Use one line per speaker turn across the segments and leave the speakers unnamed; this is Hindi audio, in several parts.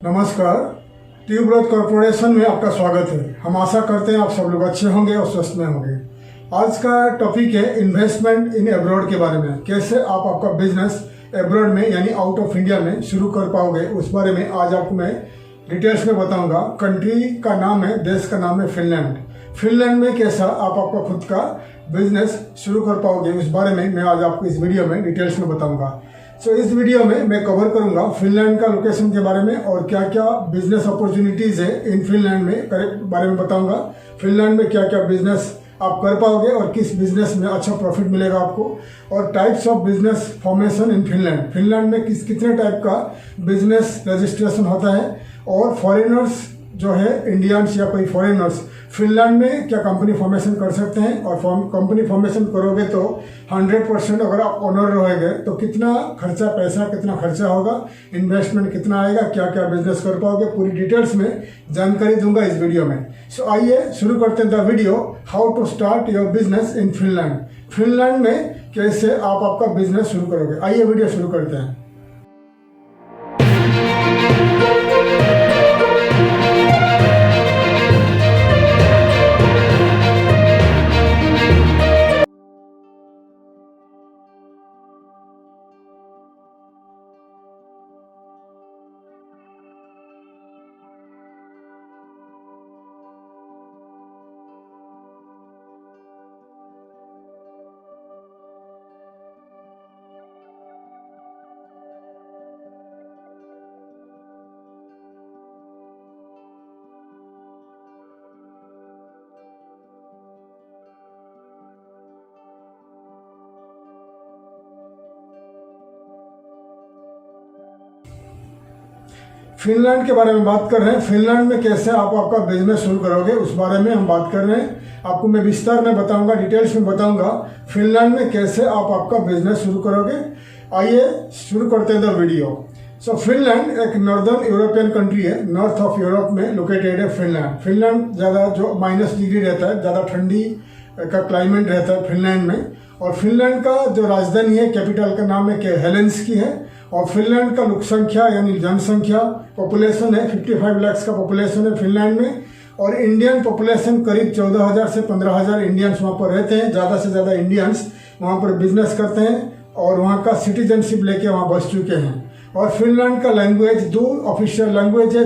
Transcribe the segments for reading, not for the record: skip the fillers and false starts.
नमस्कार। ट्यूबरथ कॉरपोरेशन में आपका स्वागत है। हम आशा करते हैं आप सब लोग अच्छे होंगे और स्वस्थ में होंगे। आज का टॉपिक है इन्वेस्टमेंट इन एब्रॉड के बारे में। कैसे आप आपका बिजनेस एब्रॉड में यानी आउट ऑफ इंडिया में शुरू कर पाओगे, उस बारे में आज आपको मैं डिटेल्स में बताऊंगा। कंट्री का नाम है, देश का नाम है फिनलैंड। फिनलैंड में कैसा आप आपका खुद का बिजनेस शुरू कर पाओगे, उस बारे में मैं आज आपको इस वीडियो में डिटेल्स में बताऊंगा। इस वीडियो में मैं कवर करूंगा फिनलैंड का लोकेशन के बारे में और क्या क्या बिजनेस अपॉर्चुनिटीज़ है इन फिनलैंड में बारे में बताऊंगा। फिनलैंड में क्या क्या बिजनेस आप कर पाओगे और किस बिजनेस में अच्छा प्रॉफिट मिलेगा आपको, और types of business formation in Finland. Finland में कितने टाइप का बिजनेस रजिस्ट्रेशन होता है, और फॉरेनर्स जो है, इंडियंस या कोई फॉरेनर्स फिनलैंड में क्या कंपनी फॉर्मेशन कर सकते हैं, और कंपनी फॉर्मेशन करोगे तो 100% अगर आप ओनर रहेंगे तो कितना खर्चा होगा, इन्वेस्टमेंट कितना आएगा, क्या क्या बिजनेस कर पाओगे, पूरी डिटेल्स में जानकारी दूंगा इस वीडियो में। आइए शुरू करते हैं the video. How to start your business in Finland. Finland में कैसे आप आपका बिजनेस शुरू करोगे, आइए वीडियो शुरू करते हैं। फिनलैंड के बारे में बात कर रहे हैं। फिनलैंड में कैसे आप आपका बिजनेस शुरू करोगे, उस बारे में हम बात कर रहे हैं। आपको मैं विस्तार में बताऊंगा, डिटेल्स में बताऊंगा फिनलैंड में कैसे आप आपका बिजनेस शुरू करोगे। आइए शुरू करते हैं द वीडियो। फिनलैंड एक नॉर्दर्न यूरोपियन कंट्री है, नॉर्थ ऑफ यूरोप में लोकेटेड है फिनलैंड। फिनलैंड ज़्यादा जो -डिग्री रहता है, ज़्यादा ठंडी का क्लाइमेट रहता है फिनलैंड में। और फिनलैंड का जो राजधानी है, कैपिटल का नाम है हेलेंसिकी है। और फिनलैंड का लोक संख्या यानी जनसंख्या पॉपुलेशन है 55 लाख का पॉपुलेशन है फिनलैंड में। और इंडियन पॉपुलेशन करीब 14,000 से 15,000 इंडियंस वहाँ पर रहते हैं। ज़्यादा से ज़्यादा इंडियंस वहाँ पर बिजनेस करते हैं और वहाँ का सिटीजनशिप लेके वहाँ बस चुके हैं। और फिनलैंड का लैंग्वेज 2 ऑफिशियल लैंग्वेज है,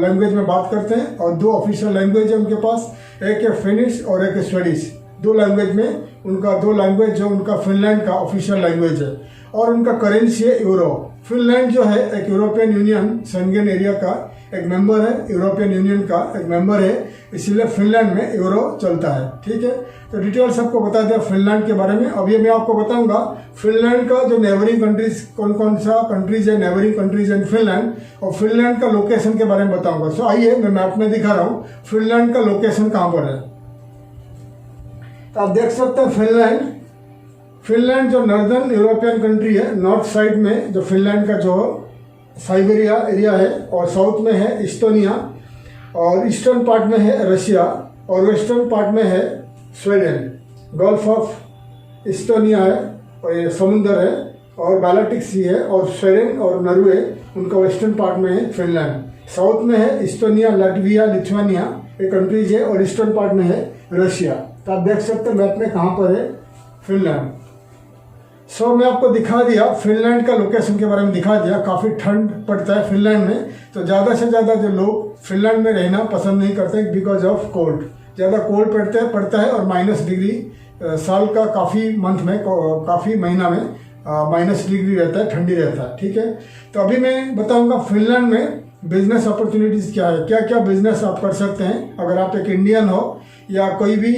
लैंग्वेज में बात करते हैं। और 2 ऑफिशियल लैंग्वेज है उनके पास, एक है फिनिश और एक है स्वीडिश। 2 लैंग्वेज में उनका 2 लैंग्वेज जो उनका फिनलैंड का ऑफिशियल लैंग्वेज है। और उनका करेंसी है यूरो। फिनलैंड जो है एक यूरोपियन यूनियन शेंगन एरिया का एक मेंबर है, यूरोपियन यूनियन का एक मेंबर है, इसीलिए फिनलैंड में यूरो चलता है। ठीक है, तो डिटेल्स आपको बता दिया फिनलैंड के बारे में। अब ये मैं आपको बताऊंगा फिनलैंड का जो नेबरिंग कंट्रीज कौन सा कंट्रीज है, नेबरिंग कंट्रीज इन फिनलैंड, और फिनलैंड का लोकेशन के बारे में बताऊंगा। आइए मैं मैप में दिखा रहा हूँ फिनलैंड का लोकेशन कहाँ पर है। तो आप देख सकते हैं फिनलैंड जो नॉर्दर्न यूरोपियन कंट्री है, नॉर्थ साइड में जो फिनलैंड का जो साइबेरिया एरिया है, और साउथ में है इस्टोनिया, और ईस्टर्न पार्ट में है रशिया, और वेस्टर्न पार्ट में है स्वीडन। गल्फ ऑफ इस्टोनिया है और ये समुंदर है, और बाल्टिक सी है, और स्वीडन और नॉर्वे उनका वेस्टर्न पार्ट में है फिनलैंड। साउथ में है इस्टोनिया, लाटविया, लिथुआनिया ये कंट्रीज है, और ईस्टर्न पार्ट में है रशिया। तो आप देख सकते हैं मैप में कहाँ पर है फिनलैंड। मैं आपको दिखा दिया फिनलैंड का लोकेशन के बारे में दिखा दिया। काफ़ी ठंड पड़ता है फिनलैंड में, तो ज़्यादा से ज़्यादा जो लोग फिनलैंड में रहना पसंद नहीं करते बिकॉज ऑफ कोल्ड। ज़्यादा कोल्ड पड़ता है और -डिग्री साल का काफ़ी मंथ में, काफ़ी महीना में -डिग्री रहता है, ठंडी रहता है। ठीक है, तो अभी मैं बताऊंगा फिनलैंड में बिजनेस अपॉर्चुनिटीज़ क्या है, क्या क्या बिजनेस आप कर सकते हैं। अगर आप एक इंडियन हो या कोई भी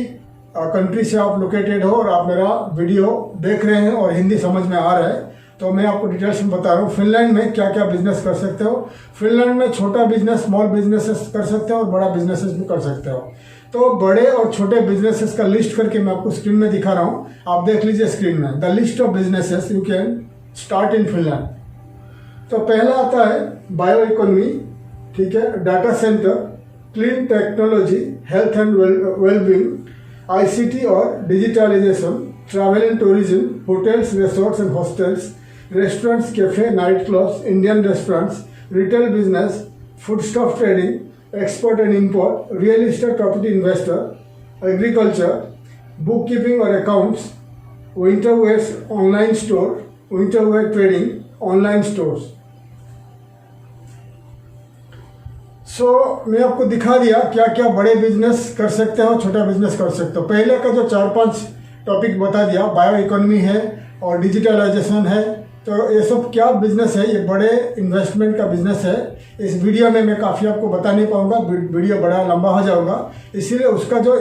कंट्री से आप लोकेटेड हो और आप मेरा वीडियो देख रहे हैं और हिंदी समझ में आ रहा है, तो मैं आपको डिटेल्स में बता रहा हूँ फिनलैंड में क्या क्या बिजनेस कर सकते हो। फिनलैंड में छोटा बिजनेस, स्मॉल बिजनेसेस कर सकते हो और बड़ा बिजनेसेस भी कर सकते हो। तो बड़े और छोटे बिजनेसेस का लिस्ट करके मैं आपको स्क्रीन में दिखा रहा हूँ, आप देख लीजिए स्क्रीन में। The list of businesses you can start in Finland. तो पहला आता है बायो इकोनॉमी, ठीक है, data centre, clean technology, health and wellbeing, ICT और digitalisation, travel and tourism, hotels, resorts and hostels, restaurants, cafe, night clubs, Indian restaurants, retail business, food stuff trading, export and import, real estate property investor, agriculture, book keeping और accounts, winter wears online store, winter wear trading, online stores. मैं आपको दिखा दिया क्या क्या बड़े बिजनेस कर सकते हो, छोटा बिजनेस कर सकते हो। पहले का जो 4-5 टॉपिक बता दिया, बायो इकोनॉमी है और डिजिटलाइजेशन है, तो ये सब क्या बिजनेस है, ये बड़े इन्वेस्टमेंट का बिजनेस है। इस वीडियो में मैं काफ़ी आपको बता नहीं पाऊंगा, वीडियो बड़ा लंबा हो जाएगा, इसीलिए उसका जो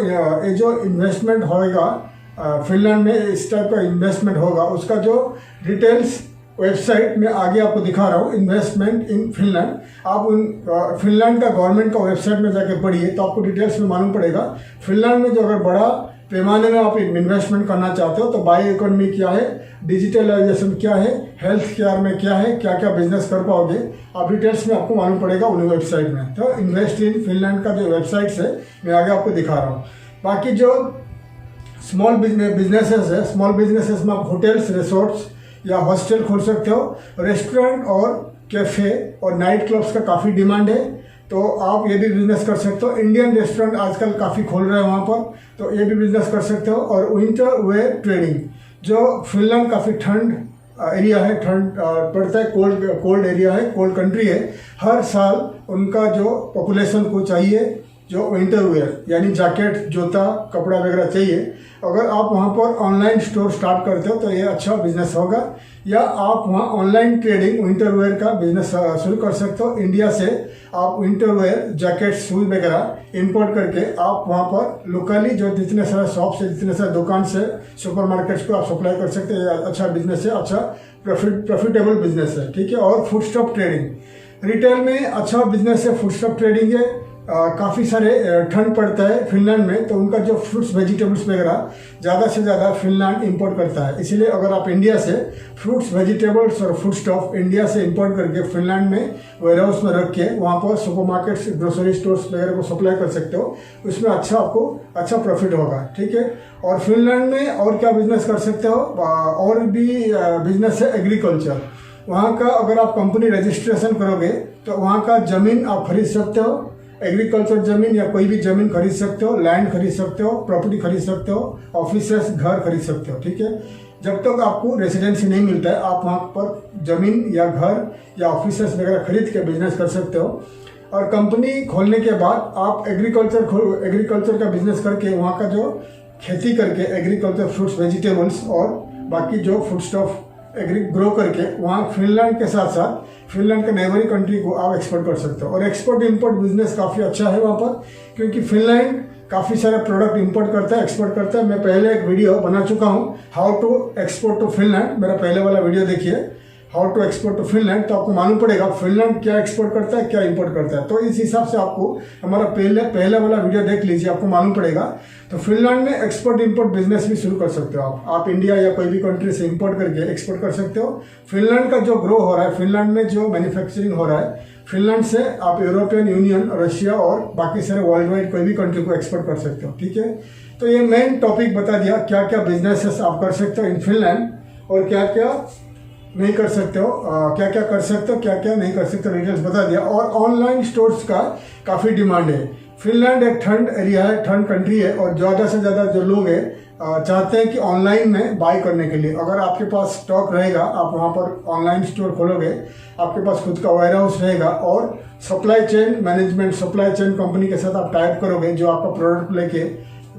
इन्वेस्टमेंट होगा फिनलैंड में, इस टाइप का इन्वेस्टमेंट होगा, उसका जो डिटेल्स वेबसाइट में आगे आपको दिखा रहा हूँ, इन्वेस्टमेंट इन फिनलैंड। आप उन फिनलैंड का गवर्नमेंट का वेबसाइट में जाके पढ़िए तो आपको डिटेल्स में मालूम पड़ेगा। फिनलैंड में जो अगर बड़ा पैमाने में आप इन्वेस्टमेंट करना चाहते हो तो बायो इकोनॉमी क्या है, डिजिटलाइजेशन क्या है, हेल्थ केयर में क्या है, क्या क्या बिजनेस कर पाओगे, आप डिटेल्स में आपको मालूम पड़ेगा उन वेबसाइट में। तो इन्वेस्ट इन फिनलैंड का जो वेबसाइट्स है मैं आगे आपको दिखा रहा हूँ। बाकी जो स्मॉल बिजनेसेस है, स्मॉल बिजनेसेस में आप होटल्स, रिसोर्ट्स या हॉस्टल खोल सकते हो। रेस्टोरेंट और कैफ़े और नाइट क्लब्स का काफ़ी डिमांड है, तो आप ये भी बिजनेस कर सकते हो। इंडियन रेस्टोरेंट आजकल काफ़ी खोल रहे हैं वहाँ पर, तो ये भी बिजनेस कर सकते हो। और विंटर वेयर ट्रेडिंग, जो फिनलैंड काफ़ी ठंड एरिया है, ठंड पड़ता है, कोल्ड एरिया है, कोल्ड कंट्री है, हर साल उनका जो पॉपुलेशन को चाहिए जो विंटर वेयर यानी जैकेट, जूता, कपड़ा वगैरह चाहिए। अगर आप वहाँ पर ऑनलाइन स्टोर स्टार्ट करते हो तो ये अच्छा बिजनेस होगा, या आप वहाँ ऑनलाइन ट्रेडिंग विंटर वेयर का बिजनेस शुरू कर सकते हो। इंडिया से आप विंटर वेयर, जैकेट, शूज वगैरह इंपोर्ट करके आप वहाँ पर लोकली जो जितने सारे शॉप्स है, जितने सारे दुकान से, सुपरमार्केट्स को आप सप्लाई कर सकते हैं। अच्छा बिजनेस है, अच्छा प्रॉफिटेबल बिजनेस है, ठीक है। और फूड स्टॉफ ट्रेडिंग, रिटेल में अच्छा बिजनेस है, फूड स्टॉफ ट्रेडिंग है। काफ़ी सारे ठंड पड़ता है फिनलैंड में, तो उनका जो फ्रूट्स, वेजिटेबल्स वगैरह ज़्यादा से ज़्यादा फिनलैंड इंपोर्ट करता है। इसलिए अगर आप इंडिया से फ्रूट्स, वेजिटेबल्स और फूड स्टॉफ इंडिया से इंपोर्ट करके फिनलैंड में वेयर हाउस में रख के वहाँ पर सुपरमार्केट्स, ग्रोसरी स्टोर्स वगैरह को सप्लाई कर सकते हो, उसमें आपको अच्छा प्रॉफिट होगा, ठीक है। और फिनलैंड में और क्या बिजनेस कर सकते हो, और भी बिजनेस है एग्रीकल्चर। वहाँ का अगर आप कंपनी रजिस्ट्रेशन करोगे तो वहाँ का ज़मीन आप खरीद सकते हो, एग्रीकल्चर ज़मीन या कोई भी ज़मीन खरीद सकते हो, लैंड खरीद सकते हो, प्रॉपर्टी खरीद सकते हो, ऑफिसेस, घर खरीद सकते हो, ठीक है। जब तक आपको रेसिडेंसी नहीं मिलता है, आप वहाँ पर ज़मीन या घर या ऑफिसेस वगैरह खरीद के बिजनेस कर सकते हो। और कंपनी खोलने के बाद आप एग्रीकल्चर का बिजनेस करके वहाँ का जो खेती करके एग्रीकल्चर, फ्रूट्स, वेजिटेबल्स और बाकी जो फूड स्टॉफ ग्रो करके वहाँ फिनलैंड के साथ साथ फिनलैंड के नेबरिंग कंट्री को आप एक्सपोर्ट कर सकते हो। और एक्सपोर्ट इंपोर्ट बिजनेस काफ़ी अच्छा है वहाँ पर, क्योंकि फिनलैंड काफ़ी सारे प्रोडक्ट इंपोर्ट करता है, एक्सपोर्ट करता है। मैं पहले एक वीडियो बना चुका हूँ, how to export to Finland, मेरा पहले वाला वीडियो देखिए, how to export to Finland, तो आपको मालूम पड़ेगा फिनलैंड क्या एक्सपोर्ट करता है, क्या इंपोर्ट करता है। तो इस हिसाब से आपको हमारा पहले वाला वीडियो देख लीजिए, आपको मालूम पड़ेगा। तो फिनलैंड में एक्सपोर्ट इंपोर्ट बिजनेस भी शुरू कर सकते हो आप इंडिया या कोई भी कंट्री से इंपोर्ट करके एक्सपोर्ट कर सकते हो। फिनलैंड का जो ग्रो हो रहा है, फिनलैंड में जो मैन्युफैक्चरिंग हो रहा है, फिनलैंड से आप यूरोपियन यूनियन, रशिया और बाकी सारे वर्ल्ड वाइड कोई भी कंट्री को एक्सपोर्ट कर सकते हो, ठीक है। तो ये मेन टॉपिक बता दिया, क्या क्या बिजनेसेस आप कर सकते हो इन फिनलैंड और क्या क्या नहीं कर सकते हो, क्या क्या कर सकते हो, क्या क्या नहीं कर सकते, डिटेल्स बता दिया। और ऑनलाइन स्टोर्स का काफ़ी डिमांड है। फिनलैंड एक ठंड एरिया है, ठंड कंट्री है, और ज़्यादा से ज़्यादा जो लोग हैं चाहते हैं कि ऑनलाइन में बाय करने के लिए। अगर आपके पास स्टॉक रहेगा, आप वहाँ पर ऑनलाइन स्टोर खोलोगे, आपके पास खुद का वेयर हाउस रहेगा और supply chain management, supply chain company के साथ आप टाइप करोगे, जो आपका प्रोडक्ट लेके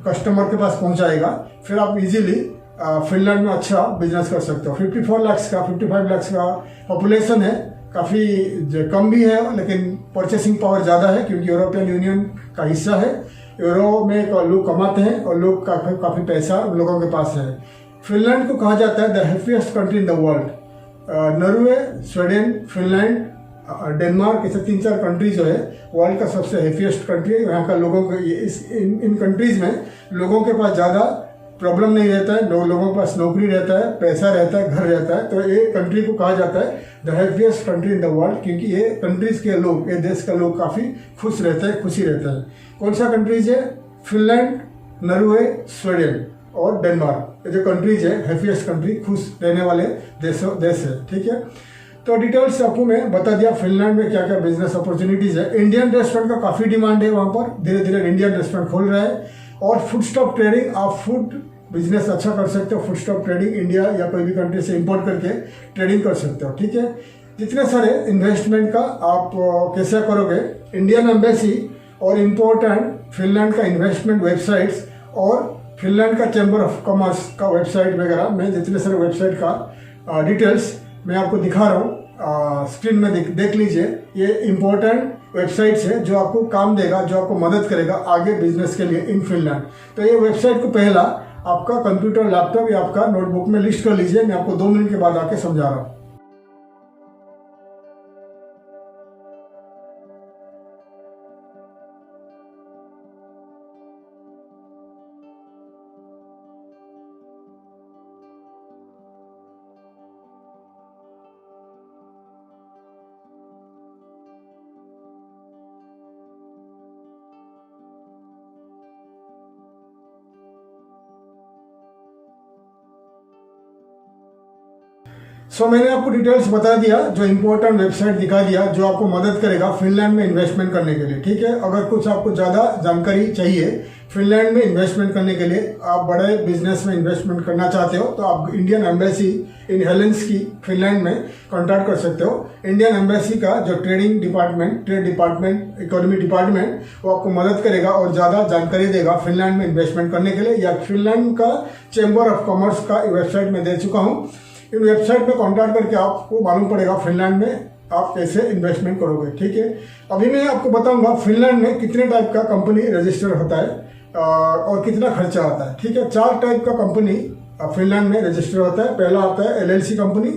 कस्टमर के पास पहुँचाएगा, फिर आप इजीली फिनलैंड में अच्छा बिजनेस कर सकते हो। 55 लाख का पॉपुलेशन है, काफ़ी कम भी है, लेकिन परचेसिंग पावर ज़्यादा है क्योंकि यूरोपियन यूनियन का हिस्सा है। यूरो में लोग कमाते हैं और लोग काफ़ी पैसा लोगों के पास है। फिनलैंड को कहा जाता है the happiest country in the world. Norway, Sweden, Finland, Denmark, ऐसे 3-4 कंट्री जो है वर्ल्ड का सबसे हैप्पीएस्ट कंट्री है। यहाँ का लोगों को इन कंट्रीज़ में लोगों के पास ज़्यादा प्रॉब्लम नहीं रहता है, लोगों के पास नौकरी रहता है, पैसा रहता है, घर रहता है। तो ये कंट्री को कहा जाता है the happiest country in the world, क्योंकि ये कंट्रीज़ के लोग, ये देश का लोग काफ़ी खुश रहते हैं, खुशी रहता है। कौन सा कंट्रीज़ है? फिनलैंड, नॉर्वे, स्वीडन और डेनमार्क। ये जो कंट्रीज़ है हैप्पीएस्ट कंट्री, खुश रहने वाले देश है, ठीक है। तो डिटेल्स आपको मैं बता दिया फिनलैंड में क्या क्या बिजनेस अपॉर्चुनिटीज़ है। इंडियन रेस्टोरेंट का काफ़ी डिमांड है वहाँ पर, धीरे धीरे इंडियन रेस्टोरेंट खोल रहा है। और फूड स्टॉक ट्रेडिंग, आप फूड बिजनेस अच्छा कर सकते हो। फूड स्टॉक ट्रेडिंग इंडिया या कोई भी कंट्री से इंपोर्ट करके ट्रेडिंग कर सकते हो, ठीक है। जितने सारे इन्वेस्टमेंट का आप कैसे करोगे, इंडियन एम्बेसी और इम्पोर्टेंट फिनलैंड का इन्वेस्टमेंट वेबसाइट्स और फिनलैंड का चैम्बर ऑफ कॉमर्स का वेबसाइट वगैरह, मैं जितने सारे वेबसाइट का डिटेल्स मैं आपको दिखा रहा हूँ, स्क्रीन में देख लीजिए। ये इम्पोर्टेंट वेबसाइट्स है जो आपको काम देगा, जो आपको मदद करेगा आगे बिजनेस के लिए इन फिनलैंड। तो ये वेबसाइट को पहला आपका कंप्यूटर, लैपटॉप या आपका नोटबुक में लिस्ट कर लीजिए। मैं आपको 2 मिनट के बाद आके समझा रहा हूँ। मैंने आपको डिटेल्स बता दिया, जो इंपॉर्टेंट वेबसाइट दिखा दिया जो आपको मदद करेगा फिनलैंड में इन्वेस्टमेंट करने के लिए, ठीक है। अगर कुछ आपको ज़्यादा जानकारी चाहिए फिनलैंड में इन्वेस्टमेंट करने के लिए, आप बड़े बिजनेस में इन्वेस्टमेंट करना चाहते हो, तो आप इंडियन एम्बेसी इन हेलेंसिकी फिनलैंड में कॉन्टैक्ट कर सकते हो। इंडियन एम्बेसी का जो ट्रेड डिपार्टमेंट, इकोनॉमी डिपार्टमेंट, वो आपको मदद करेगा और ज़्यादा जानकारी देगा फिनलैंड में इन्वेस्टमेंट करने के लिए। या फिनलैंड का चैम्बर ऑफ कॉमर्स का वेबसाइट में दे चुका हूँ, इन वेबसाइट पे कांटेक्ट करके आपको मालूम पड़ेगा फिनलैंड में आप कैसे इन्वेस्टमेंट करोगे, ठीक है। अभी मैं आपको बताऊंगा फिनलैंड में कितने टाइप का कंपनी रजिस्टर होता है और कितना खर्चा आता है, ठीक है। 4 टाइप का कंपनी फिनलैंड में रजिस्टर होता है। पहला आता है LLC कंपनी,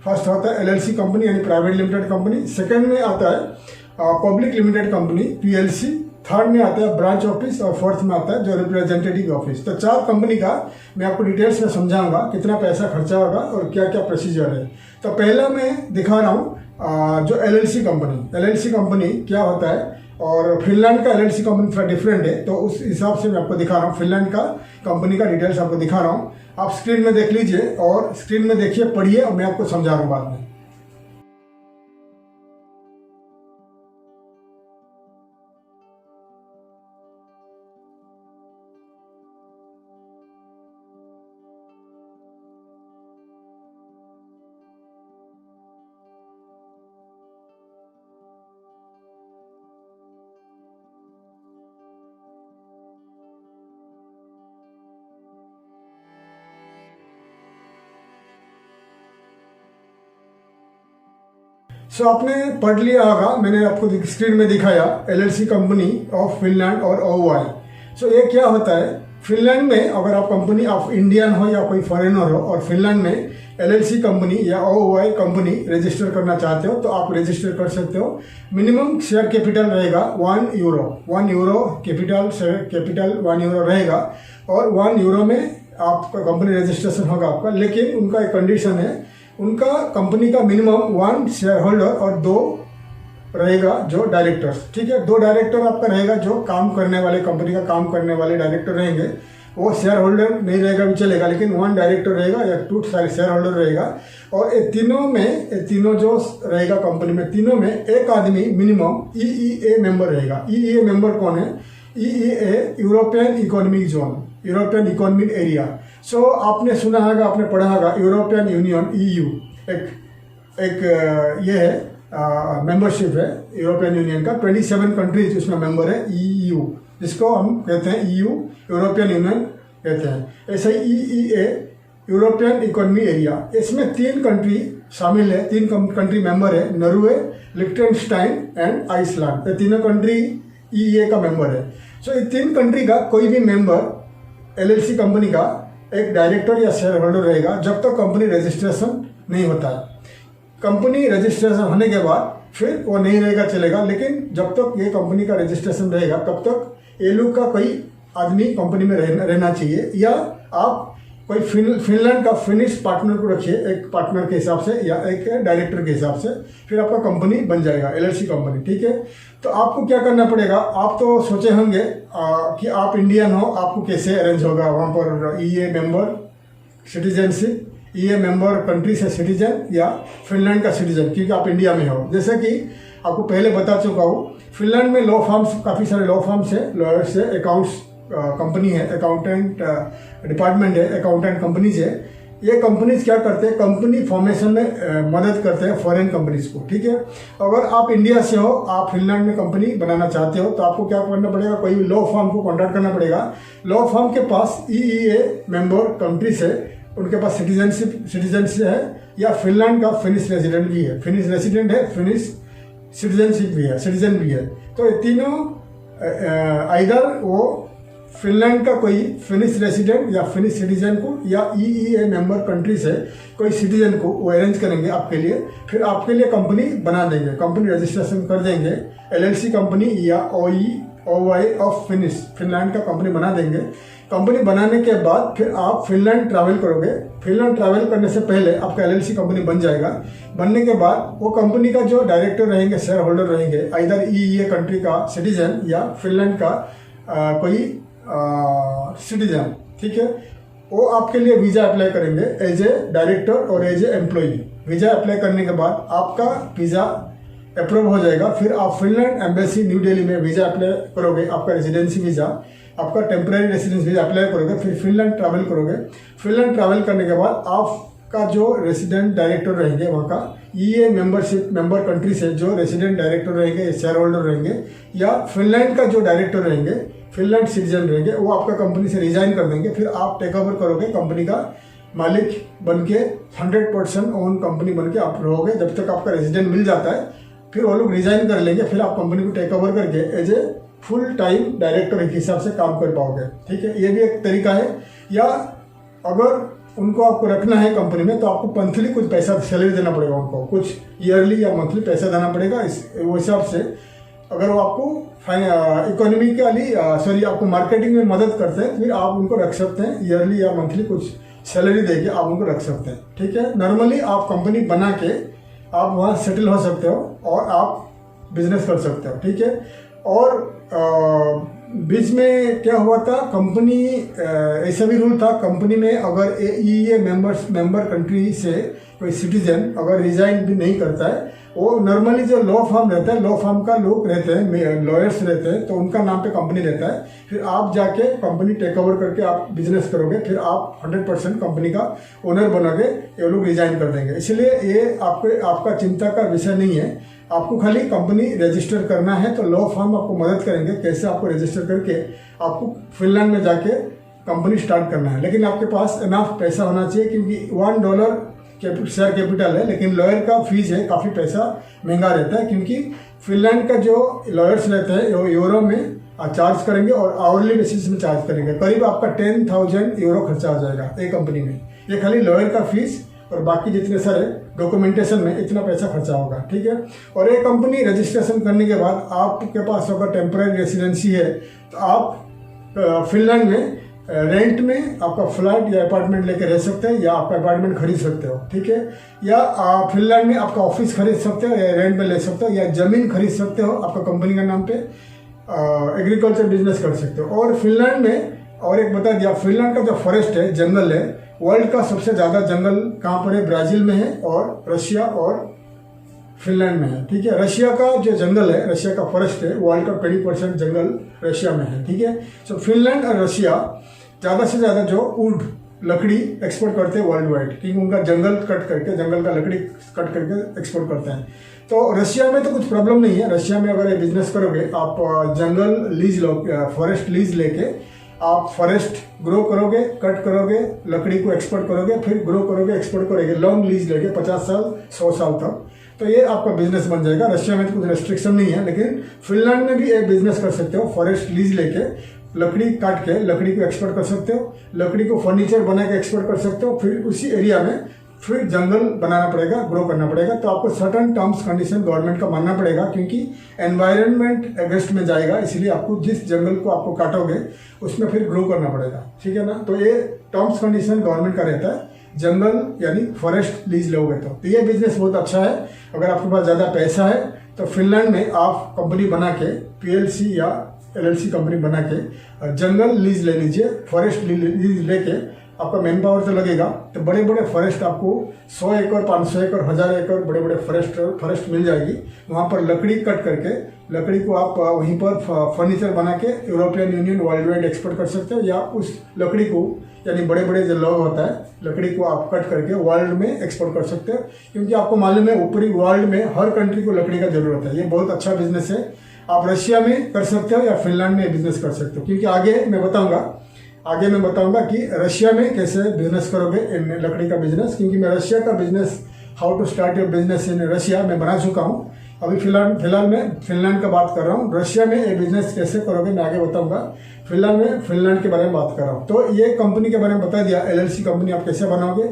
फर्स्ट आता है LLC कंपनी यानी प्राइवेट लिमिटेड कंपनी। सेकेंड में आता है public limited company PLC। Third में आता है ब्रांच ऑफिस और फोर्थ में आता है जो रिप्रेजेंटेटिव ऑफिस। तो 4 कंपनी का मैं आपको डिटेल्स में समझाऊंगा कितना पैसा खर्चा होगा और क्या क्या प्रोसीजर है। तो पहला मैं दिखा रहा हूँ जो LLC कंपनी क्या होता है, और फिनलैंड का LLC कंपनी थोड़ा डिफरेंट है, तो उस हिसाब से मैं आपको दिखा रहा हूँ। फिनलैंड का कंपनी का डिटेल्स आपको दिखा रहा हूँ, आप स्क्रीन में देख लीजिए और स्क्रीन में देखिए, पढ़िए और मैं आपको समझा रहा हूँ बाद में। आपने पढ़ लिया होगा, मैंने आपको स्क्रीन में दिखाया LLC कंपनी ऑफ फिनलैंड और OOI। ये क्या होता है, फिनलैंड में अगर आप कंपनी ऑफ इंडियन हो या कोई फॉरेनर हो और फिनलैंड में LLC कंपनी या OOI कंपनी रजिस्टर करना चाहते हो तो आप रजिस्टर कर सकते हो। मिनिमम शेयर कैपिटल रहेगा 1 यूरो कैपिटल 1 यूरो रहेगा और 1 यूरो में आपका कंपनी रजिस्ट्रेशन होगा आपका। लेकिन उनका एक कंडीशन है, उनका कंपनी का मिनिमम 1 शेयर होल्डर और 2 रहेगा जो डायरेक्टर्स, ठीक है। 2 डायरेक्टर आपका रहेगा जो काम करने वाले, कंपनी का काम करने वाले डायरेक्टर रहेंगे। वो शेयर होल्डर नहीं रहेगा भी चलेगा, लेकिन 1 डायरेक्टर रहेगा या 2 शेयर होल्डर रहेगा। और ये तीनों जो रहेगा कंपनी में, तीनों में एक आदमी मिनिमम EEA मेंबर रहेगा। EEA मेंबर कौन है? EEA European economic zone, European economic area. आपने सुना होगा, आपने पढ़ा होगा यूरोपियन यूनियन EU एक ये है मेंबरशिप है यूरोपियन यूनियन का। 27 कंट्रीज उसमें मेंबर है EU, जिसको हम कहते हैं EU यूरोपियन यूनियन कहते हैं। ऐसे ही EEA यूरोपियन इकोनॉमी एरिया, इसमें 3 कंट्री शामिल है, 3 कंट्री मेंबर है, नॉर्वे, लिechtenstein एंड आइसलैंड। ये तीनों कंट्री EEA का मेंबर है। ये 3 कंट्री का कोई भी मेंबर LLC कंपनी का एक डायरेक्टर या शेयर होल्डर रहेगा जब तक कंपनी रजिस्ट्रेशन नहीं होता है। कंपनी रजिस्ट्रेशन होने के बाद फिर वो नहीं रहेगा चलेगा, लेकिन जब तक ये कंपनी का रजिस्ट्रेशन रहेगा तब तक ये लोग का कोई आदमी कंपनी में रहना चाहिए, या आप कोई फिनलैंड का फिनिश पार्टनर को रखिए एक पार्टनर के हिसाब से या एक डायरेक्टर के हिसाब से, फिर आपका कंपनी बन जाएगा LLC कंपनी, ठीक है। तो आपको क्या करना पड़ेगा, आप तो सोचे होंगे कि आप इंडियन हो, आपको कैसे अरेंज होगा वहाँ पर EEA मेंबर, सिटीजनशिप ये मेंबर कंट्री से सिटीजन या फिनलैंड का सिटीजन, क्योंकि आप इंडिया में हो। जैसे कि आपको पहले बता चुका हूँ, फिनलैंड में लॉ फर्म्स, काफ़ी सारे लॉ फर्म्स है, लॉयर्स है, अकाउंट्स कंपनी है, अकाउंटेंट डिपार्टमेंट है, अकाउंटेंट कंपनीज है। ये कंपनीज क्या करते हैं, कंपनी फॉर्मेशन में मदद करते हैं फॉरेन कंपनीज को, ठीक है। अगर आप इंडिया से हो, आप फिनलैंड में कंपनी बनाना चाहते हो, तो आपको क्या करना पड़ेगा, कोई भी लॉ फर्म को कॉन्टैक्ट करना पड़ेगा। लॉ फर्म के पास EEA मेंबर कंट्रीज है, उनके पास सिटीजनशिप है, या फिनलैंड का फिनिश रेजिडेंट भी है, फिनिश रेजिडेंट है, फिनिश सिटीजनशिप भी है, सिटीजन भी है। तो ये तीनों आइदर वो फिनलैंड का कोई फिनिश रेसिडेंट या फिनिश सिटीजन को, या EEA मेंबर कंट्री से कोई सिटीजन को वो अरेंज करेंगे आपके लिए। फिर आपके लिए कंपनी बना देंगे, कंपनी रजिस्ट्रेशन कर देंगे, LLC कंपनी या OY ऑफ फिनलैंड का कंपनी बना देंगे। कंपनी बनाने के बाद फिर आप फिनलैंड ट्रैवल करोगे। फिनलैंड ट्रैवल करने से पहले आपका LLC कंपनी बन जाएगा। बनने के बाद वो कंपनी का जो डायरेक्टर रहेंगे, शेयर होल्डर रहेंगे, आइदर EEA कंट्री का सिटीजन या फिनलैंड का कोई सिटीजन, ठीक है। वो आपके लिए वीज़ा अप्लाई करेंगे एज ए डायरेक्टर और as a employee. Visa apply करने के बाद आपका वीज़ा अप्रूव हो जाएगा। फिर आप फिनलैंड एम्बेसी न्यू दिल्ली में वीज़ा अप्लाई करोगे, आपका रेजिडेंसी वीज़ा, आपका टेम्परेरी रेसिडेंस वीज़ा अप्लाई करोगे। फिर फिनलैंड ट्रैवल करोगे। फिनलैंड ट्रैवल करने के बाद आपका जो रेसिडेंट डायरेक्टर रहेंगे वहाँ का, EEA मेंबर कंट्री से जो रेसिडेंट डायरेक्टर रहेंगे, शेयर होल्डर रहेंगे, या फिनलैंड का जो डायरेक्टर रहेंगे, फिनलैंड सिटीजन रहेंगे, वो आपका कंपनी से रिजाइन कर देंगे। फिर आप टेक ओवर करोगे, कंपनी का मालिक बन के 100% ओन कंपनी बन के आप रहोगे जब तक आपका रेजिडेंट मिल जाता है। फिर वो लोग रिजाइन कर लेंगे, फिर आप कंपनी को टेक ओवर करके as a full time director के हिसाब से काम कर पाओगे, ठीक है। ये भी एक तरीका है। या अगर उनको आपको रखना है कंपनी में, तो आपको मंथली कुछ पैसा सैलरी देना पड़ेगा उनको, कुछ ईयरली या मंथली पैसा देना पड़ेगा। वो हिसाब से अगर वो आपको इकोनॉमिकली आपको मार्केटिंग में मदद करते हैं, फिर आप उनको रख सकते हैं, ईयरली या मंथली कुछ सैलरी देके आप उनको रख सकते हैं, ठीक है। नॉर्मली आप कंपनी बना के आप वहाँ सेटल हो सकते हो और आप बिजनेस कर सकते हो, ठीक है। और बीच में क्या हुआ था, कंपनी ऐसा भी रूल था कंपनी में, अगर EEA मेंबर कंट्री से कोई सिटीजन अगर रिजाइन भी नहीं करता है, वो नॉर्मली जो लॉ फर्म रहता है, लॉ फर्म का लोग रहते हैं, लॉयर्स रहते हैं, तो उनका नाम पे कंपनी रहता है। फिर आप जाके कंपनी टेक ओवर करके आप बिजनेस करोगे, फिर आप 100% कंपनी का ओनर बनोगे, ये लोग रिजाइन कर देंगे। इसलिए ये आपका चिंता का विषय नहीं है। आपको खाली कंपनी रजिस्टर करना है, तो लॉ फर्म आपको मदद करेंगे कैसे आपको रजिस्टर करके आपको फिनलैंड में जाके कंपनी स्टार्ट करना है। लेकिन आपके पास इनफ पैसा होना चाहिए, क्योंकि $1 शेयर कैपिटल है, लेकिन लॉयर का फीस है, काफ़ी पैसा महंगा रहता है, क्योंकि फिनलैंड का जो लॉयर्स रहते हैं वो यूरो में चार्ज करेंगे और आवरली बेसिस में चार्ज करेंगे। करीब आपका 10,000 यूरो खर्चा आ जाएगा एक कंपनी में। ये खाली लॉयर का फीस और बाकी जितने सारे डॉक्यूमेंटेशन में इतना पैसा खर्चा होगा, ठीक है। और एक कंपनी रजिस्ट्रेशन करने के बाद आपके पास अगर टेम्परेरी रेसिडेंसी है, तो आप फिनलैंड में रेंट में आपका फ्लैट या अपार्टमेंट लेके रह सकते हैं, या आपका अपार्टमेंट खरीद सकते हो, ठीक है। या फिनलैंड में आपका ऑफिस खरीद सकते हो, या रेंट में ले सकते हो, या ज़मीन खरीद सकते हो आपका कंपनी का नाम पे, एग्रीकल्चर बिजनेस कर सकते हो। और फिनलैंड में और एक बता दिया, फिनलैंड का जो फॉरेस्ट है, जंगल है, वर्ल्ड का सबसे ज़्यादा जंगल कहाँ पर है, ब्राज़ील में है, और रशिया और फिनलैंड में है, ठीक है। रशिया का जो जंगल है, रशिया का फॉरेस्ट है, वर्ल्ड का 20% जंगल रशिया में है, ठीक है। सो फिनलैंड और रशिया ज़्यादा से ज़्यादा जो वुड लकड़ी एक्सपोर्ट करते हैं वर्ल्ड वाइड, क्योंकि उनका जंगल कट करके, जंगल का लकड़ी कट करके एक्सपोर्ट करते हैं। तो रशिया में तो कुछ प्रॉब्लम नहीं है। रशिया में अगर ये बिजनेस करोगे, आप जंगल लीज लो, फॉरेस्ट लीज लेके आप फॉरेस्ट ग्रो करोगे, कट करोगे, लकड़ी को एक्सपोर्ट करोगे, फिर ग्रो करोगे, एक्सपोर्ट करोगे, लॉन्ग लीज लेके 50 साल 100 साल तक, तो ये आपका बिजनेस बन जाएगा। रशिया में तो कुछ रेस्ट्रिक्शन नहीं है, लेकिन फिनलैंड में भी एक बिजनेस कर सकते हो। फॉरेस्ट लीज लेके लकड़ी काट के लकड़ी को एक्सपोर्ट कर सकते हो, लकड़ी को फर्नीचर बना के एक्सपोर्ट कर सकते हो। फिर उसी एरिया में फिर जंगल बनाना पड़ेगा, ग्रो करना पड़ेगा। तो आपको सर्टन टर्म्स कंडीशन गवर्नमेंट का मानना पड़ेगा, क्योंकि एनवायरनमेंट अगेंस्ट में जाएगा। इसलिए आपको जिस जंगल को आपको काटोगे उसमें फिर ग्रो करना पड़ेगा, ठीक है ना। तो ये टर्म्स कंडीशन गवर्नमेंट का रहता है, जंगल यानी फॉरेस्ट लीज लोगे तो ये बिजनेस बहुत अच्छा है। अगर आपके पास ज़्यादा पैसा है तो फिनलैंड में आप कंपनी बना के, PLC या LLC कंपनी बना के जंगल लीज ले लीजिए, फॉरेस्ट लीज लेके आपका मैन पावर तो लगेगा, तो बड़े बड़े फॉरेस्ट आपको 100 एकड़ 500 एकड़ 1000 एकड़ बड़े बड़े फॉरेस्ट मिल जाएगी। वहाँ पर लकड़ी कट करके लकड़ी को आप वहीं पर फर्नीचर बना के European union world wide export कर सकते हो, या उस लकड़ी को यानी बड़े बड़े जो लॉग होता है लकड़ी को आप कट करके वर्ल्ड में एक्सपोर्ट कर सकते हो, क्योंकि आपको मालूम है ऊपरी वर्ल्ड में हर कंट्री को लकड़ी का जरूरत है। ये बहुत अच्छा बिजनेस है। आप रशिया में कर सकते हो या फिनलैंड में बिजनेस कर सकते हो, क्योंकि आगे मैं बताऊंगा कि रशिया में कैसे बिजनेस करोगे इन लकड़ी का बिजनेस, क्योंकि मैं रशिया का business how to start your business in Russia में बना चुका हूँ। अभी फिलहाल मैं फिनलैंड का बात कर रहा हूँ। रशिया में ये बिजनेस कैसे करोगे मैं आगे बताऊंगा। फिलहाल मैं फिनलैंड के बारे में बात कर रहा हूँ। तो ये कंपनी के बारे में बता दिया, LLC कंपनी आप कैसे बनाओगे।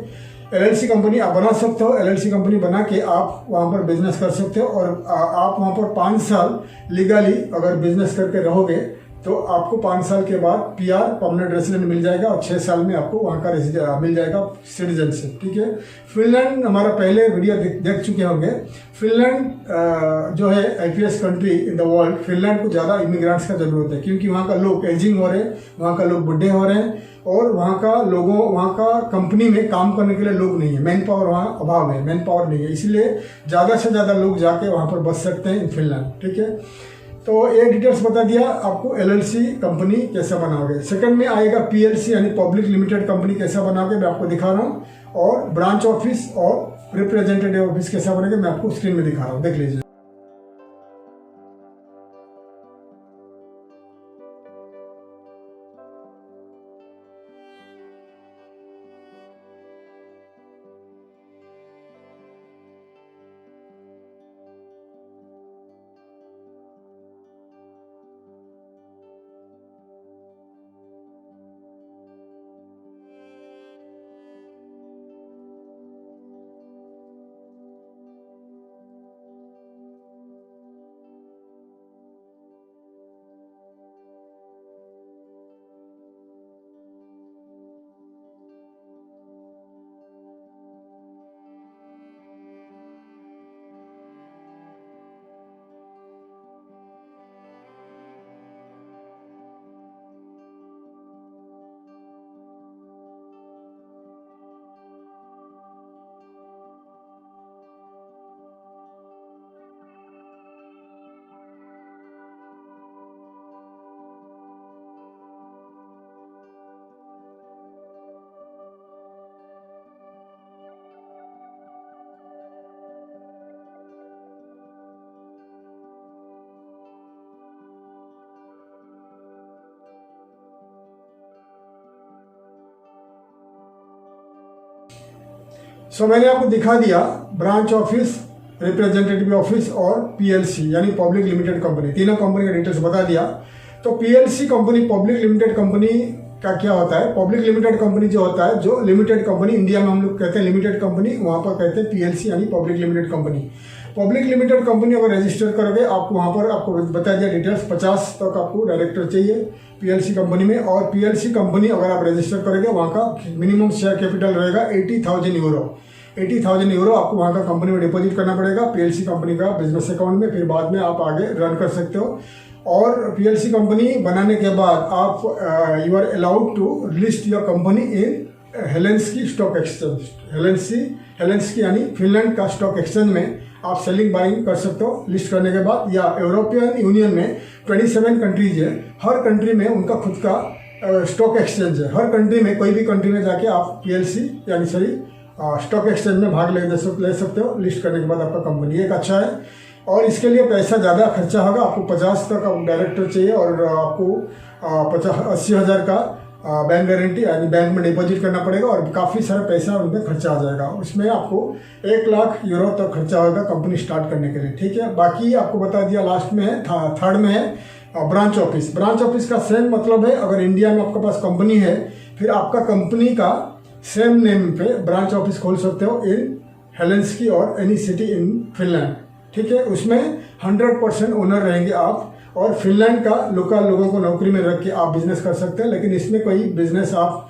LLC कंपनी आप बना सकते हो। LLC कंपनी बना के आप वहाँ पर बिजनेस कर सकते हो, और आप वहाँ पर 5 साल लीगली अगर बिजनेस करके रहोगे तो आपको 5 साल के बाद PR परमानेंट रेसिडेंट मिल जाएगा, और 6 साल में आपको वहाँ का मिल जाएगा सिटीजनशिप। ठीक है। फिनलैंड हमारा पहले वीडियो देख चुके होंगे। फिनलैंड जो है IPS country in the world, Finland को ज़्यादा इमिग्रेंट्स का जरूरत है, क्योंकि वहाँ का लोग एजिंग हो रहे हैं, वहाँ का लोग बुढ़े हो रहे हैं, और वहाँ का कंपनी में काम करने के लिए लोग नहीं है, मैन पावर वहाँ अभाव है, मैन पावर नहीं है, इसलिए ज़्यादा से ज़्यादा लोग जाके वहाँ पर बस सकते हैं इन फिनलैंड। ठीक है। तो ये डिटेल्स बता दिया आपको LLC कंपनी कैसे बनाओगे। सेकंड में आएगा PLC यानी पब्लिक लिमिटेड कंपनी कैसे बनाओगे मैं आपको दिखा रहा हूँ, और ब्रांच ऑफिस और रिप्रेजेंटेटिव ऑफिस कैसे बनेंगे मैं आपको स्क्रीन में दिखा रहा हूँ, देख लीजिए। मैंने आपको दिखा दिया ब्रांच ऑफिस, रिप्रेजेंटेटिव ऑफिस और PLC यानी पब्लिक लिमिटेड कंपनी, तीनों कंपनी का डिटेल्स बता दिया। तो PLC company public limited company का क्या होता है। पब्लिक लिमिटेड कंपनी जो होता है, जो लिमिटेड कंपनी इंडिया में हम लोग कहते हैं लिमिटेड कंपनी, वहाँ पर कहते हैं PLC यानी public limited company. Public limited company अगर रजिस्टर करोगे आपको वहाँ पर आपको बता दिया डिटेल्स, 50 तक आपको डायरेक्टर चाहिए PLC कंपनी में। और PLC कंपनी अगर आप रजिस्टर करोगे वहाँ का मिनिमम शेयर कैपिटल रहेगा 80,000 यूरो। 80,000 यूरो आपको वहाँ का कंपनी में डिपॉजिट करना पड़ेगा PLC कंपनी का बिजनेस अकाउंट में, फिर बाद में आप आगे रन कर सकते हो। और PLC कंपनी बनाने के बाद आप you are allowed to list your company in Helsinki stock exchange. Helsinki यानी फिनलैंड का स्टॉक एक्सचेंज में आप सेलिंग बाइंग कर सकते हो लिस्ट करने के बाद। या यूरोपियन यूनियन में 27 कंट्रीज है, हर कंट्री में उनका खुद का स्टॉक एक्सचेंज है। हर कंट्री में कोई भी कंट्री में जाके आप PLC यानी स्टॉक एक्सचेंज में भाग ले सकते हो लिस्ट करने के बाद आपका कंपनी। एक अच्छा है, और इसके लिए पैसा ज़्यादा खर्चा होगा, आपको 50 तक डायरेक्टर चाहिए, और आपको 80,000 का बैंक गारंटी यानी बैंक में डिपॉजिट करना पड़ेगा, और काफ़ी सारा पैसा उनमें खर्चा आ जाएगा। उसमें आपको 1 लाख यूरो तक खर्चा होगा कंपनी स्टार्ट करने के लिए। ठीक है। बाकी आपको बता दिया, लास्ट में है, थर्ड में है ब्रांच ऑफिस। ब्रांच ऑफिस का सेम मतलब है, अगर इंडिया में आपके पास कंपनी है फिर आपका कंपनी का सेम नेम पे ब्रांच ऑफिस खोल सकते हो इन हेलेंस्की और एनी सिटी इन फिनलैंड। ठीक है। उसमें 100% ओनर रहेंगे आप, और फिनलैंड का लोकल लोगों को नौकरी में रख के आप बिजनेस कर सकते हैं। लेकिन इसमें कोई बिजनेस आप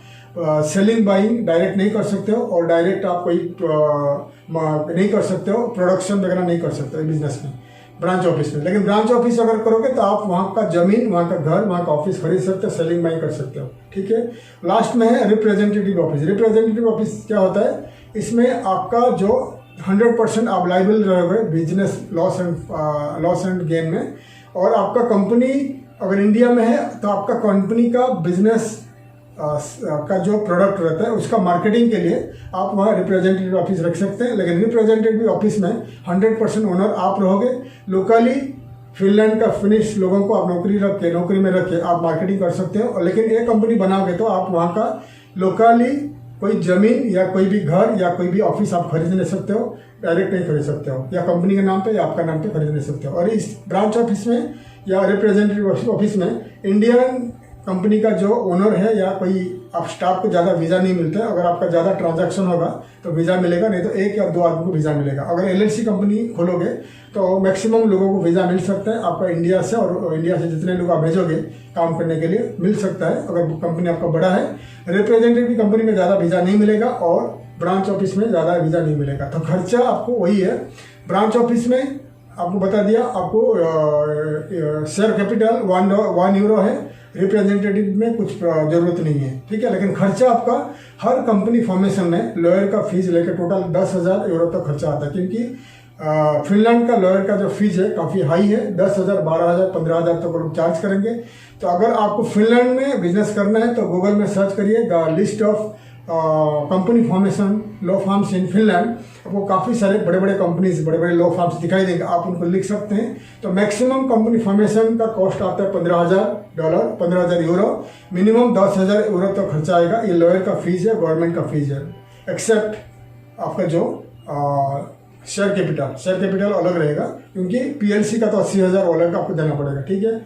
सेलिंग बाइंग डायरेक्ट नहीं कर सकते हो, और डायरेक्ट आप कोई नहीं कर सकते हो, प्रोडक्शन वगैरह नहीं कर सकते हो बिजनेस में। ब्रांच ऑफिस में। लेकिन ब्रांच ऑफिस अगर करोगे तो आप वहाँ का जमीन, वहाँ का घर, वहाँ का ऑफिस खरीद सकते हो, सेलिंग बाइंग कर सकते हो, ठीक है। लास्ट में है रिप्रेजेंटेटिव ऑफिस। रिप्रेजेंटेटिव ऑफिस क्या होता है, इसमें आपका जो 100% आप लाइबल रहोगे बिजनेस लॉस एंड गेन में, और आपका कंपनी अगर इंडिया में है तो आपका कंपनी का बिजनेस का जो प्रोडक्ट रहता है उसका मार्केटिंग के लिए आप वहाँ रिप्रेजेंटेटिव ऑफिस रख सकते हैं। लेकिन रिप्रेजेंटेटिव ऑफिस में 100% ओनर आप रहोगे। लोकली फिनलैंड का फिनिश लोगों को आप नौकरी में रख के आप मार्केटिंग कर सकते हो। लेकिन एक कंपनी बनाओगे तो आप वहाँ का लोकली कोई ज़मीन या कोई भी घर या कोई भी ऑफिस आप खरीद नहीं सकते हो, डायरेक्ट नहीं खरीद सकते हो, या कंपनी के नाम पे या आपका नाम पे खरीद नहीं सकते हो। और इस ब्रांच ऑफिस में या रिप्रेजेंटेटिव ऑफिस में इंडियन कंपनी का जो ओनर है या कोई आप स्टाफ को ज़्यादा वीज़ा नहीं मिलता है। अगर आपका ज़्यादा ट्रांजैक्शन होगा तो वीज़ा मिलेगा, नहीं तो 1 या 2 आदमी को वीज़ा मिलेगा। अगर LLC कंपनी खोलोगे तो मैक्सिमम लोगों को वीज़ा मिल सकता है आपका इंडिया से, और इंडिया से जितने लोग आप भेजोगे काम करने के लिए मिल सकता है अगर कंपनी आपका बड़ा है। रिप्रेजेंटेटिव कंपनी में ज़्यादा वीज़ा नहीं मिलेगा और ब्रांच ऑफिस में ज़्यादा वीज़ा नहीं मिलेगा। तो खर्चा आपको वही है। ब्रांच ऑफिस में आपको बता दिया, आपको शेयर कैपिटल 1 यूरो है, रिप्रेजेंटेटिव में कुछ ज़रूरत नहीं है, ठीक है। लेकिन खर्चा आपका हर कंपनी फॉर्मेशन में लॉयर का फीस लेकर टोटल 10,000 यूरो तक खर्चा आता है, क्योंकि फिनलैंड का लॉयर का जो फीस है काफ़ी हाई है। 10,000, 12,000, 15,000 तक लोग चार्ज करेंगे। तो अगर आपको फिनलैंड में बिजनेस करना है तो गूगल में सर्च करिए the list of company formation law farms in Finland. आपको काफ़ी सारे बड़े बड़े कंपनीज, बड़े बड़े लॉ फार्म्स दिखाई देंगे, आप उनको लिख सकते हैं। तो मैक्सिमम कंपनी फॉर्मेशन का कॉस्ट आता है $15,000, 15,000 यूरो। मिनिमम 10,000 यूरो तक खर्चा आएगा। ये लॉयर का फीस है, गवर्नमेंट का फीस है, एक्सेप्ट आपका जो शेयर कैपिटल अलग रहेगा, क्योंकि PLC का तो 80,000 अलग आपको देना पड़ेगा, ठीक है।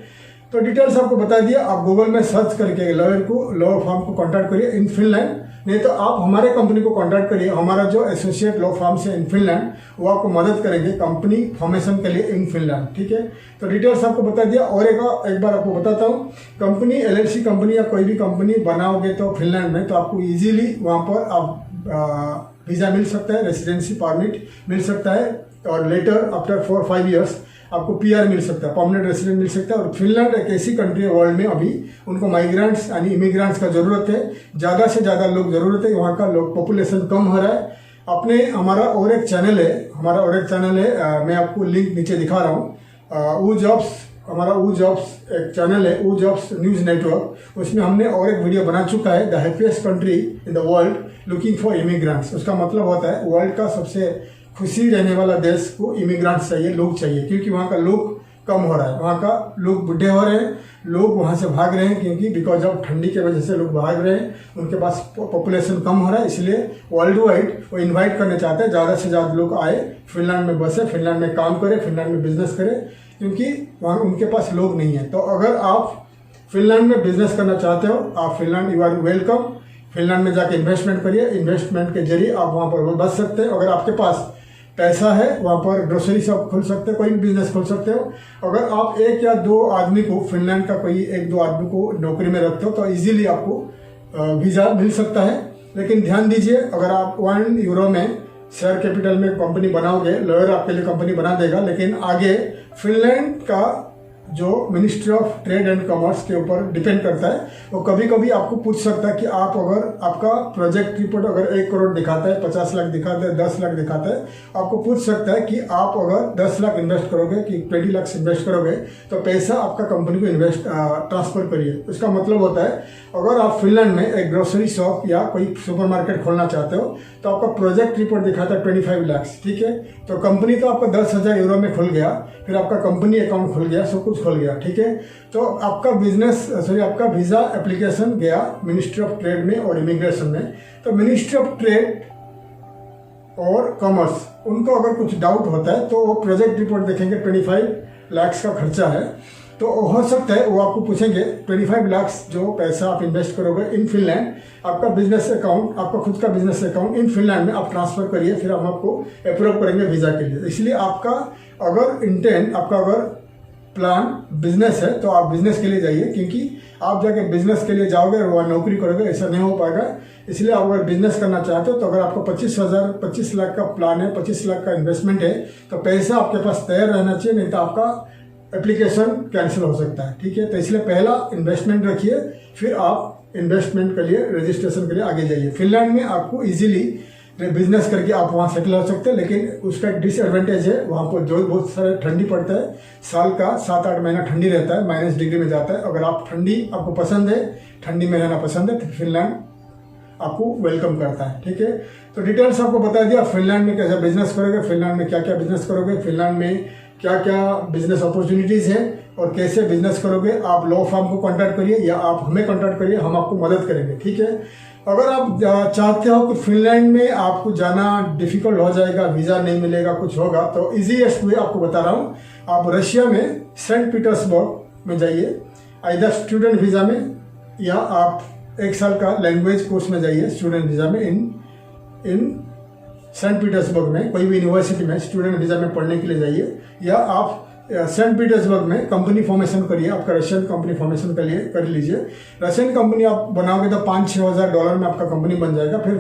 तो डिटेल्स आपको बता दिया। आप गूगल में सर्च करके लॉ फर्म को कॉन्टैक्ट करिए इन फिनलैंड, नहीं तो आप हमारे कंपनी को कॉन्टैक्ट करिए। हमारा जो एसोसिएट लॉ फर्म है इन फिनलैंड वो आपको मदद करेंगे कंपनी फॉर्मेशन के लिए इन फिनलैंड, ठीक है। तो डिटेल्स आपको बता दिया। और एक बार आपको बताता हूँ, कंपनी LLC कंपनी या कोई भी कंपनी बनाओगे तो फिनलैंड में, तो आपको ईजिली वहाँ पर आप वीज़ा मिल सकता है, रेसिडेंसी परमिट मिल सकता है, और लेटर आफ्टर 4-5 ईयर्स आपको PR मिल सकता है, परमानेंट रेसिडेंट मिल सकता है। और फिनलैंड एक ऐसी कंट्री है वर्ल्ड में अभी उनको माइग्रेंट्स यानी इमिग्रेंट्स का ज़रूरत है, ज़्यादा से ज़्यादा लोग ज़रूरत है। वहाँ का लोग पॉपुलेशन कम हो रहा है। हमारा और एक चैनल है, मैं आपको लिंक नीचे दिखा रहा हूँ। वो जॉब्स एक चैनल है, वो जॉब्स न्यूज़ नेटवर्क, उसमें हमने और एक वीडियो बना चुका है, the happiest country in the world looking for immigrants. उसका मतलब होता है वर्ल्ड का सबसे खुशी रहने वाला देश को इमिग्रेंट्स चाहिए, लोग चाहिए, क्योंकि वहाँ का लोग कम हो रहा है, वहाँ का लोग बुढ़े हो रहे हैं, लोग वहाँ से भाग रहे हैं, क्योंकि बिकॉज ऑफ ठंडी की वजह से लोग भाग रहे हैं, उनके पास पॉपुलेशन कम हो रहा है। इसलिए वर्ल्ड वाइड वो इन्वाइट करना चाहते हैं ज़्यादा से ज़्यादा लोग आए, फिनलैंड में बसे, फिनलैंड में काम करें, फिनलैंड में बिजनेस करें, क्योंकि वहाँ उनके पास लोग नहीं है। तो अगर आप फिनलैंड में बिजनेस करना चाहते हो, आप Finland, you are welcome. Finland में जाके इन्वेस्टमेंट करिए, इन्वेस्टमेंट के जरिए आप वहाँ पर बच सकते हैं। अगर आपके पास पैसा है, वहाँ पर ग्रोसरी शॉप खोल सकते हो, कोई भी बिजनेस खोल सकते हो। अगर आप 1 या 2 आदमी को, फिनलैंड का कोई 1-2 आदमी को नौकरी में रखते हो तो इजीली आपको वीज़ा मिल सकता है। लेकिन ध्यान दीजिए, अगर आप 1 यूरो में शेयर कैपिटल में कंपनी बनाओगे, लॉयर आपके लिए कंपनी बना देगा, लेकिन आगे फिनलैंड का जो ministry of trade and commerce के ऊपर डिपेंड करता है। वो कभी कभी आपको पूछ सकता है कि आप अगर आपका प्रोजेक्ट रिपोर्ट अगर 1 करोड़ दिखाता है, 50 लाख दिखाता है, 10 लाख दिखाता है, आपको पूछ सकता है कि आप अगर 10 लाख इन्वेस्ट करोगे कि 20 लाख इन्वेस्ट करोगे, तो पैसा आपका कंपनी को ट्रांसफर करिए। उसका मतलब होता है अगर आप फिनलैंड में एक ग्रोसरी शॉप या कोई सुपरमार्केट खोलना चाहते हो तो आपका प्रोजेक्ट रिपोर्ट दिखाता है 25 लाख, ठीक है। तो कंपनी तो आपका 10,000 यूरो में खुल गया, फिर आपका कंपनी अकाउंट खुल गया, सब कुछ खुल गया, ठीक है। तो आपका आपका वीज़ा एप्लीकेशन गया मिनिस्ट्री ऑफ ट्रेड में और इमिग्रेशन में। तो मिनिस्ट्री ऑफ ट्रेड और कॉमर्स, उनको अगर कुछ डाउट होता है तो वो प्रोजेक्ट रिपोर्ट देखेंगे, 25 लाख का खर्चा है, तो हो सकता है वो आपको पूछेंगे 25 लाख जो पैसा आप इन्वेस्ट करोगे इन फिनलैंड, आपका बिजनेस अकाउंट, आपका खुद का बिजनेस अकाउंट इन फिनलैंड में आप ट्रांसफर करिए, फिर हम आपको अप्रूव करेंगे वीज़ा के लिए। इसलिए आपका अगर इंटेंट, आपका अगर प्लान बिजनेस है तो आप बिजनेस के लिए जाइए, क्योंकि आप जाके बिजनेस के लिए जाओगे और वहाँ नौकरी करोगे ऐसा नहीं हो पाएगा। इसलिए आप अगर बिजनेस करना चाहते हो तो अगर आपको 25 लाख का प्लान है, 25 लाख का इन्वेस्टमेंट है, तो पैसा आपके पास तैयार रहना चाहिए, नहीं तो आपका एप्लीकेशन कैंसिल हो सकता है। ठीक है, तो इसलिए पहला इन्वेस्टमेंट रखिए, फिर आप इन्वेस्टमेंट के लिए रजिस्ट्रेशन के लिए आगे जाइए। फिनलैंड में आपको इजीली बिजनेस करके आप वहाँ सेटल हो सकते हैं, लेकिन उसका एक डिसएडवांटेज है, वहाँ पर जो बहुत सारे ठंडी पड़ता है, साल का 7-8 महीना ठंडी रहता है, माइनस डिग्री में जाता है। अगर आप ठंडी आपको पसंद है, ठंडी में रहना पसंद है, तो फिनलैंड आपको वेलकम करता है। ठीक है, तो डिटेल्स आपको बता दिया, फिनलैंड में कैसे बिजनेस करोगे, फिनलैंड में क्या क्या बिजनेस करोगे, फिनलैंड में क्या क्या बिजनेस अपॉर्चुनिटीज़ है और कैसे बिजनेस करोगे। आप लॉ फर्म को कॉन्टैक्ट करिए या आप हमें कॉन्टैक्ट करिए, हम आपको मदद करेंगे। ठीक है, अगर आप चाहते हो कि फिनलैंड में आपको जाना डिफिकल्ट हो जाएगा, वीज़ा नहीं मिलेगा, कुछ होगा, तो इजीएस्ट वे आपको बता रहा हूँ, आप रशिया में सेंट पीटर्सबर्ग में जाइए, आइदर स्टूडेंट वीज़ा में, या आप 1 साल का लैंग्वेज कोर्स में जाइए स्टूडेंट वीज़ा में। इन सेंट पीटर्सबर्ग में कोई भी यूनिवर्सिटी में स्टूडेंट वीज़ा में पढ़ने के लिए जाइए, या आप सेंट पीटर्सबर्ग में कंपनी फॉर्मेशन करिए, आपका रशियन कंपनी फॉर्मेशन के लिए कर लीजिए। रशियन कंपनी आप बनाओगे तो $5-6 हज़ार में आपका कंपनी बन जाएगा। फिर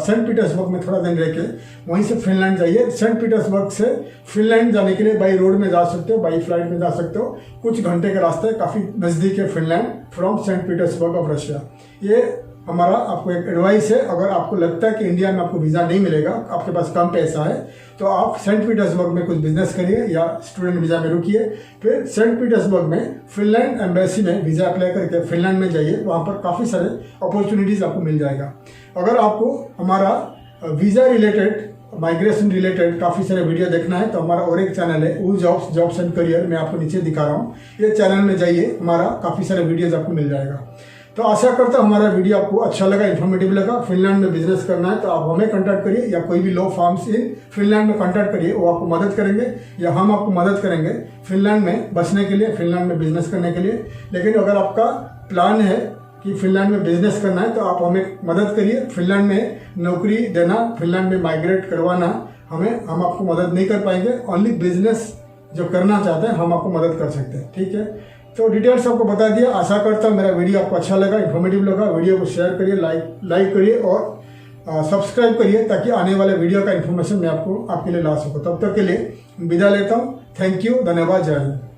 सेंट पीटर्सबर्ग में थोड़ा दिन रह के वहीं से फिनलैंड जाइए। सेंट पीटर्सबर्ग से फिनलैंड जाने के लिए बाई रोड में जा सकते हो, बाई फ्लाइट में जा सकते हो, कुछ घंटे का रास्ता है, काफ़ी नज़दीक है Finland from Saint Petersburg of Russia. ये हमारा आपको एक एडवाइस है। अगर आपको लगता है कि इंडिया में आपको वीज़ा नहीं मिलेगा, आपके पास कम पैसा है, तो आप सेंट पीटर्सबर्ग में कुछ बिजनेस करिए या स्टूडेंट वीज़ा में रुकिए, फिर सेंट पीटर्सबर्ग में फिनलैंड एम्बेसी में वीज़ा अप्लाई करके फिनलैंड में जाइए, वहाँ पर काफ़ी सारे अपॉर्चुनिटीज़ आपको मिल जाएगा। अगर आपको हमारा वीज़ा रिलेटेड, माइग्रेशन रिलेटेड काफ़ी सारे वीडियो देखना है, तो हमारा और एक चैनल है वो जॉब्स एंड करियर, मैं आपको नीचे दिखा रहा हूँ, ये चैनल में जाइए, हमारा काफ़ी सारे वीडियोज़ आपको मिल जाएगा। तो आशा करता हूँ हमारा वीडियो आपको अच्छा लगा, इन्फॉर्मेटिव लगा। फिनलैंड में बिजनेस करना है तो आप हमें कांटेक्ट करिए या कोई भी लॉ फर्म्स इन फिनलैंड में कांटेक्ट करिए, वो आपको मदद करेंगे या हम आपको मदद करेंगे फिनलैंड में बसने के लिए, फिनलैंड में बिजनेस करने के लिए। लेकिन अगर आपका प्लान है कि फिनलैंड में बिजनेस करना है तो आप हमें मदद करिए, फिनलैंड में नौकरी देना, फिनलैंड में माइग्रेट करवाना, हम आपको मदद नहीं कर पाएंगे। ओनली बिजनेस जो करना चाहते हैं हम आपको मदद कर सकते हैं। ठीक है, तो डिटेल्स आपको बता दिया। आशा करता हूँ मेरा वीडियो आपको अच्छा लगा, इन्फॉर्मेटिव लगा। वीडियो को शेयर करिए, लाइक करिए और सब्सक्राइब करिए, ताकि आने वाले वीडियो का इन्फॉर्मेशन मैं आपको आपके लिए ला सकूँ। तब तक के लिए विदा लेता हूँ। थैंक यू, धन्यवाद, जय हिंद।